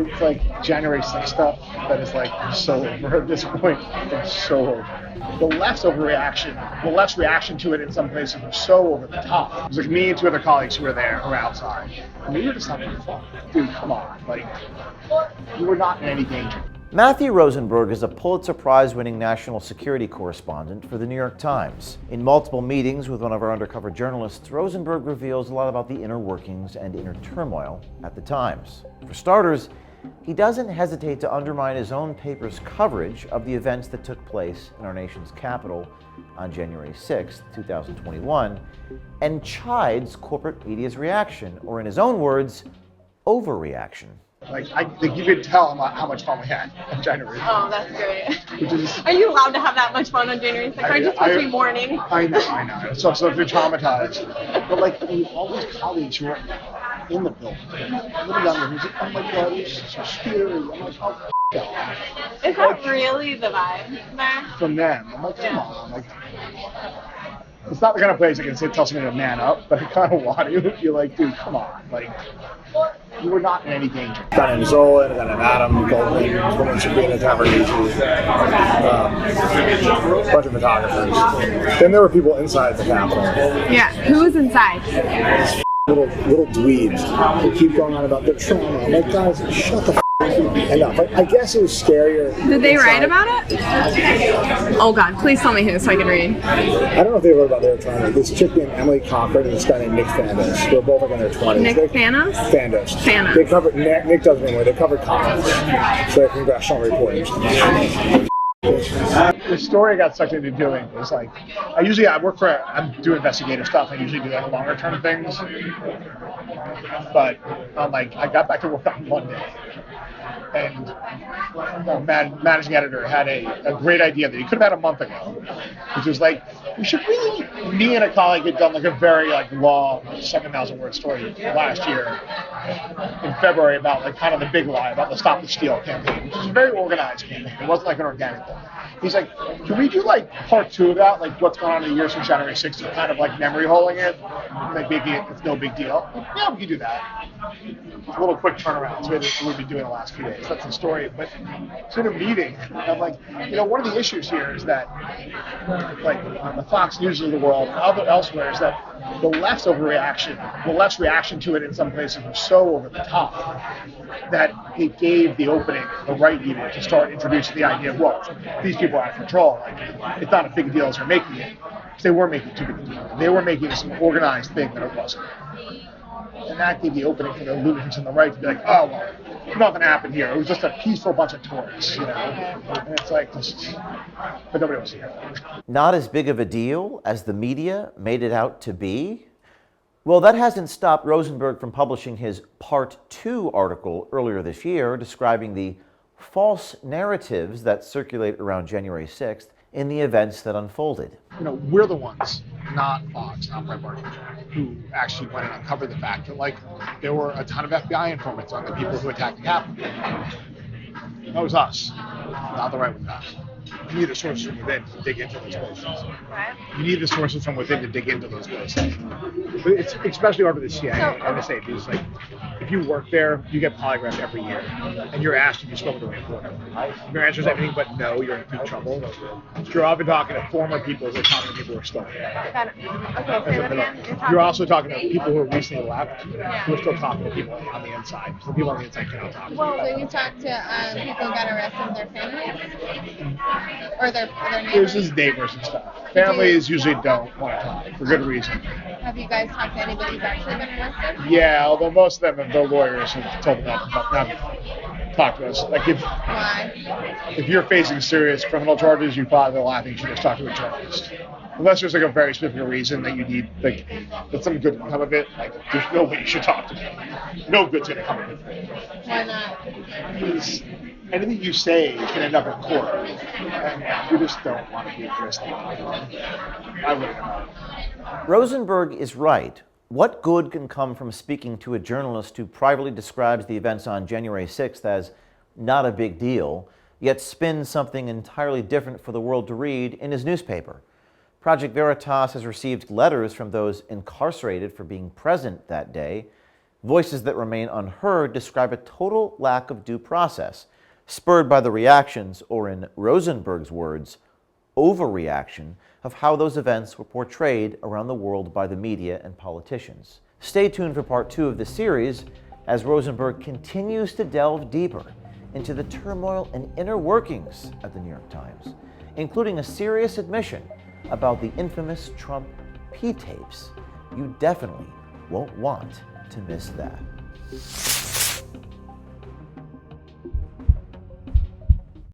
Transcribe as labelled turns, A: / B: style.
A: It's like January 6th stuff that is like so over at this point. It's so over. The left's overreaction, the left's reaction to it in some places was so over the top. It was like me and two other colleagues who were there, who were outside. And we were just like, dude, come on. Like, you were not in any danger.
B: Matthew Rosenberg is a Pulitzer Prize-winning national security correspondent for the New York Times. In multiple meetings with one of our undercover journalists, Rosenberg reveals a lot about the inner workings and inner turmoil at the Times. For starters, he doesn't hesitate to undermine his own paper's coverage of the events that took place in our nation's capital on January 6, 2021, and chides corporate media's reaction, or in his own words, overreaction.
A: Like, I think you could tell how much fun we had on January 6th.
C: Oh, that's great. Are you allowed to have that much fun on January 6th? Are you supposed to be mourning?
A: I know. So if you're traumatized. But like, all these colleagues who are in the building, a little younger, who's like, oh my God, this is so scary. I'm like, oh,
C: Is that really the vibe there?
A: From them. I'm like, come on. Like, it's not the kind of place I can say tell somebody to man up, but I kind of want to. You're like, dude, come on. Like, you were not in any danger.
D: Got in Zolan, got in Adam, Goldman, woman Sabrina Tavarese, a bunch of photographers. Then there were people inside the Capitol.
C: Yeah, who was inside?
D: Little dweebs who keep going on about their trauma. I'm like, guys, shut the enough. I guess it was scarier.
C: Did they write about it? Oh God, please tell me who so I can read.
D: I don't know if they wrote about their trauma. This chick named Emily Cochran and this guy named Nick Fandos. They're both like in their 20s.
C: Nick Fandos?
D: Fandos. They covered, Nick doesn't anymore, they covered comments. So they're congressional reporters.
A: The story I got sucked into doing was like, I do investigative stuff. I usually do like longer term things. But I got back to work on Monday. And the managing editor had a great idea that he could have had a month ago, which was like, me and a colleague had done like a very long 7,000 word story last year in February about like kind of the big lie about the Stop the Steal campaign, which was a very organized campaign. It wasn't like an organic thing. He's like, can we do like part 2 of that, like what's going on in the years from January 6th, and kind of like memory holing it, like making it it's no big deal? Yeah, we can do that. It's a little quick turnaround. So we've been doing the last few days. That's the story. But it's in a meeting. I'm like, one of the issues here is that, like, the Fox News of the world and elsewhere is that the left's overreaction, the left's reaction to it in some places was so over the top that it gave the opening the right needed to start introducing the idea of, well, these people are out of control. Like, it's not a big deal as they're making it. Because they were making too big a deal. They were making this an organized thing that it wasn't. And that gave the opening for the lunatics on the right to be like, oh, well, nothing happened here. It was just a peaceful bunch of tourists, And it's like, but nobody wants to hear that.
B: Not as big of a deal as the media made it out to be? Well, that hasn't stopped Rosenberg from publishing his Part 2 article earlier this year describing the false narratives that circulate around January 6th in the events that unfolded.
A: We're the ones, not Fox, not Breitbart, who actually went and uncovered the fact that, like, there were a ton of FBI informants on the people who attacked the Capitol. That was us, not the right with us. You need the sources from within to dig into those places. You need the sources from within to dig into those places. But it's especially over the CIA, NSA, because like, if you work there, you get polygraphed every year, and you're asked if you spoke to a reporter. If your answer is anything but no, you're in big trouble. You're often talking to former people who are talking to people who are still there.
C: Okay, say that again.
A: You're also talking to people who are recently left, who are still talking to people on the inside. So people on the inside cannot talk.
E: Well, do you talk to people who got arrested and their families? Or their neighbors?
A: There's just neighbors and stuff. Families usually don't want to talk for good reason.
E: Have you guys talked to anybody who's actually been arrested?
A: Yeah, although most of them, the lawyers have told them not to talk to us. Like if you're facing serious criminal charges, you file the laughing, you should just talk to a journalist. Unless there's like a very specific reason that you need, like, that something good can come of it, like, there's no way you should talk to me. No good's gonna come of it.
E: Why not?
A: Because anything you say can end up in court, and you just don't want to be at risk. I wouldn't know.
B: Rosenberg is right. What good can come from speaking to a journalist who privately describes the events on January 6th as not a big deal, yet spins something entirely different for the world to read in his newspaper? Project Veritas has received letters from those incarcerated for being present that day, Voices that remain unheard describe a total lack of due process, spurred by the reactions, or in Rosenberg's words, overreaction, of how those events were portrayed around the world by the media and politicians. Stay tuned for part 2 of the series as Rosenberg continues to delve deeper into the turmoil and inner workings at the New York Times, including a serious admission about the infamous Trump P-tapes. You definitely won't want to miss that.